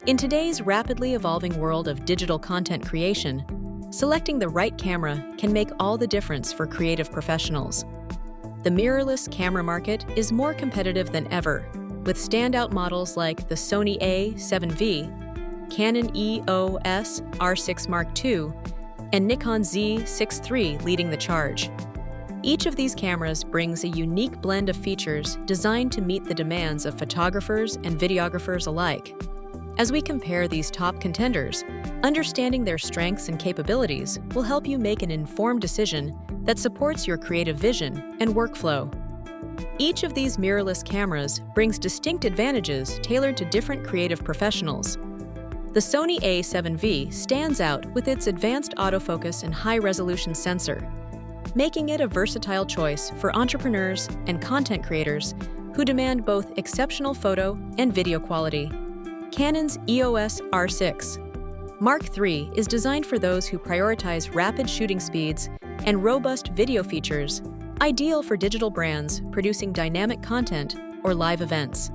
In today's rapidly evolving world of digital content creation, selecting the right camera can make all the difference for creative professionals. The mirrorless camera market is more competitive than ever, with standout models like the Sony A7V, Canon EOS R6 Mark II, and Nikon Z6 III leading the charge. Each of these cameras brings a unique blend of features designed to meet the demands of photographers and videographers alike. As we compare these top contenders, understanding their strengths and capabilities will help you make an informed decision that supports your creative vision and workflow. Each of these mirrorless cameras brings distinct advantages tailored to different creative professionals. The Sony A7V stands out with its advanced autofocus and high-resolution sensor, making it a versatile choice for entrepreneurs and content creators who demand both exceptional photo and video quality. Canon's EOS R6 Mark III is designed for those who prioritize rapid shooting speeds and robust video features, ideal for digital brands producing dynamic content or live events.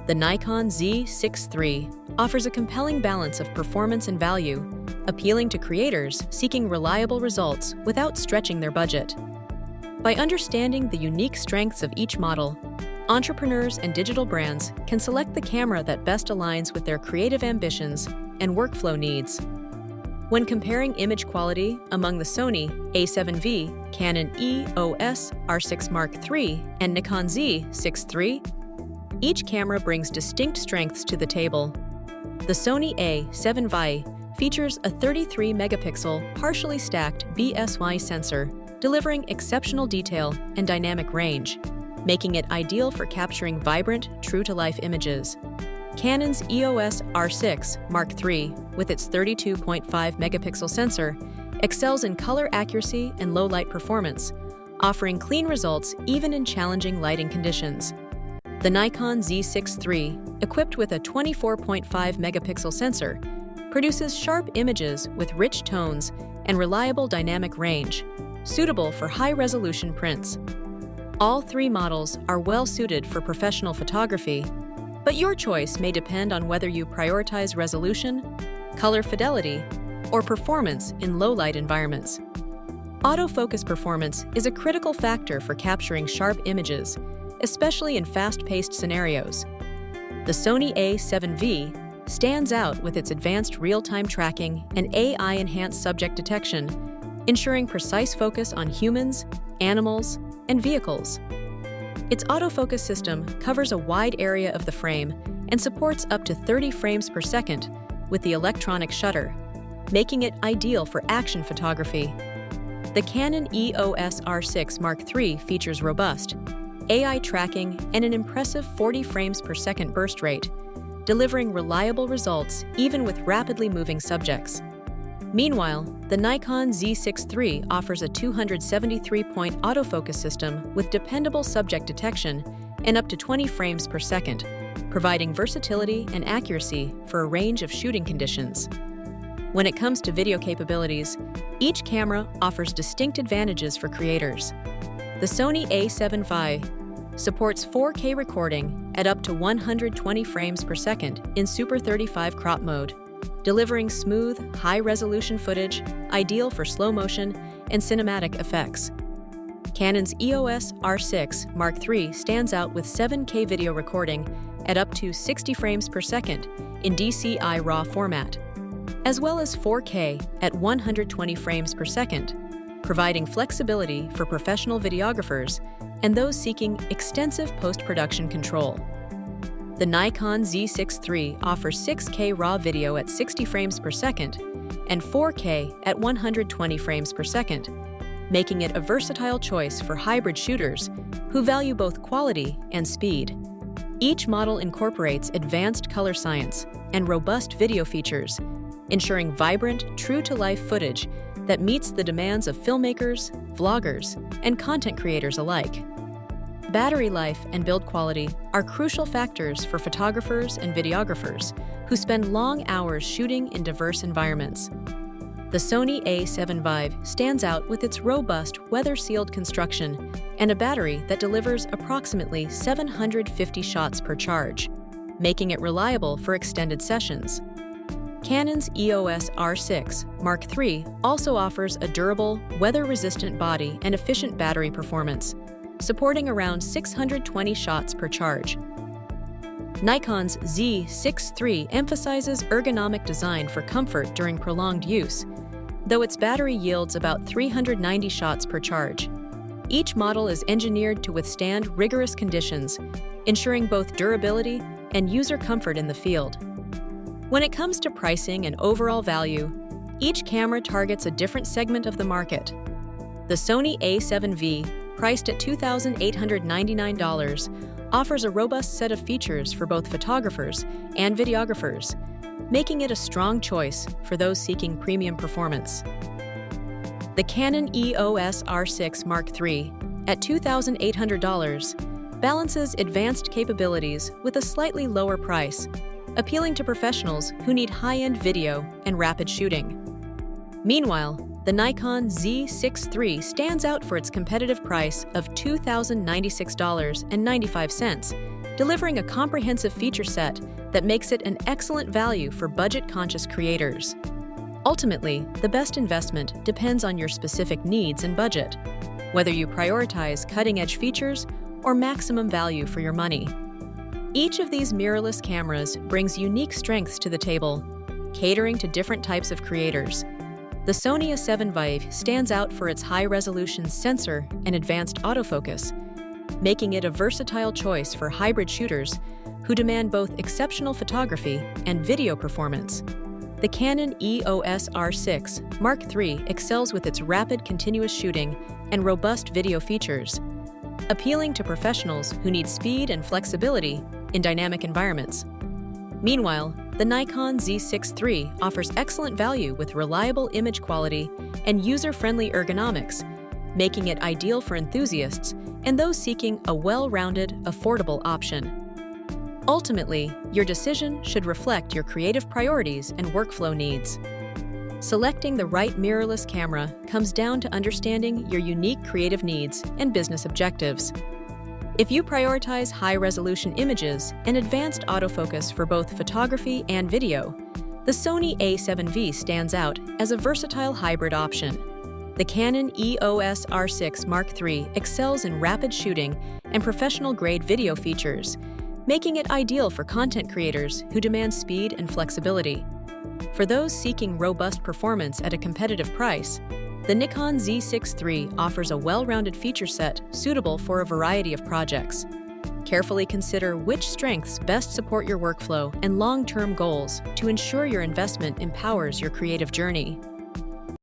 The Nikon Z6 III offers a compelling balance of performance and value, appealing to creators seeking reliable results without stretching their budget. By understanding the unique strengths of each model, entrepreneurs and digital brands can select the camera that best aligns with their creative ambitions and workflow needs. When comparing image quality among the Sony A7V, Canon EOS R6 Mark III, and Nikon Z6 III, each camera brings distinct strengths to the table. The Sony A7V features a 33-megapixel, partially stacked BSY sensor, delivering exceptional detail and dynamic range, making it ideal for capturing vibrant, true-to-life images. Canon's EOS R6 Mark III, with its 32.5-megapixel sensor, excels in color accuracy and low-light performance, offering clean results even in challenging lighting conditions. The Nikon Z6 III, equipped with a 24.5-megapixel sensor, produces sharp images with rich tones and reliable dynamic range, suitable for high-resolution prints. All three models are well-suited for professional photography, but your choice may depend on whether you prioritize resolution, color fidelity, or performance in low-light environments. Autofocus performance is a critical factor for capturing sharp images, especially in fast-paced scenarios. The Sony A7V stands out with its advanced real-time tracking and AI-enhanced subject detection, ensuring precise focus on humans, animals, and vehicles. Its autofocus system covers a wide area of the frame and supports up to 30 frames per second with the electronic shutter, making it ideal for action photography. The Canon EOS R6 Mark III features robust AI tracking and an impressive 40 frames per second burst rate, delivering reliable results even with rapidly moving subjects. Meanwhile, the Nikon Z6 III offers a 273-point autofocus system with dependable subject detection and up to 20 frames per second, providing versatility and accuracy for a range of shooting conditions. When it comes to video capabilities, each camera offers distinct advantages for creators. The Sony A7V supports 4K recording at up to 120 frames per second in Super 35 crop mode, delivering smooth, high-resolution footage ideal for slow motion and cinematic effects. Canon's EOS R6 Mark III stands out with 7K video recording at up to 60 frames per second in DCI RAW format, as well as 4K at 120 frames per second, providing flexibility for professional videographers and those seeking extensive post-production control. The Nikon Z6 III offers 6K RAW video at 60 frames per second and 4K at 120 frames per second, making it a versatile choice for hybrid shooters who value both quality and speed. Each model incorporates advanced color science and robust video features, ensuring vibrant, true-to-life footage that meets the demands of filmmakers, vloggers, and content creators alike. Battery life and build quality are crucial factors for photographers and videographers who spend long hours shooting in diverse environments. The Sony A7V stands out with its robust, weather-sealed construction and a battery that delivers approximately 750 shots per charge. making it reliable for extended sessions. Canon's EOS R6 Mark III also offers a durable, weather-resistant body and efficient battery performance, supporting around 620 shots per charge. Nikon's Z6 III emphasizes ergonomic design for comfort during prolonged use, though its battery yields about 390 shots per charge. Each model is engineered to withstand rigorous conditions, ensuring both durability and user comfort in the field. When it comes to pricing and overall value, each camera targets a different segment of the market. The Sony a7V, priced at $2,899, offers a robust set of features for both photographers and videographers, making it a strong choice for those seeking premium performance. The Canon EOS R6 Mark III, at $2,800, balances advanced capabilities with a slightly lower price, appealing to professionals who need high-end video and rapid shooting. Meanwhile, the Nikon Z6 III stands out for its competitive price of $2,096.95, delivering a comprehensive feature set that makes it an excellent value for budget-conscious creators. Ultimately, the best investment depends on your specific needs and budget, whether you prioritize cutting-edge features or maximum value for your money. Each of these mirrorless cameras brings unique strengths to the table, catering to different types of creators. The Sony a7V stands out for its high-resolution sensor and advanced autofocus, making it a versatile choice for hybrid shooters who demand both exceptional photography and video performance. The Canon EOS R6 Mark III excels with its rapid continuous shooting and robust video features, appealing to professionals who need speed and flexibility in dynamic environments. Meanwhile, the Nikon Z6 III offers excellent value with reliable image quality and user-friendly ergonomics, making it ideal for enthusiasts and those seeking a well-rounded, affordable option. Ultimately, your decision should reflect your creative priorities and workflow needs. Selecting the right mirrorless camera comes down to understanding your unique creative needs and business objectives. If you prioritize high-resolution images and advanced autofocus for both photography and video, the Sony a7V stands out as a versatile hybrid option. The Canon EOS R6 Mark III excels in rapid shooting and professional-grade video features, making it ideal for content creators who demand speed and flexibility. For those seeking robust performance at a competitive price, the Nikon Z6 III offers a well-rounded feature set suitable for a variety of projects. Carefully consider which strengths best support your workflow and long-term goals to ensure your investment empowers your creative journey.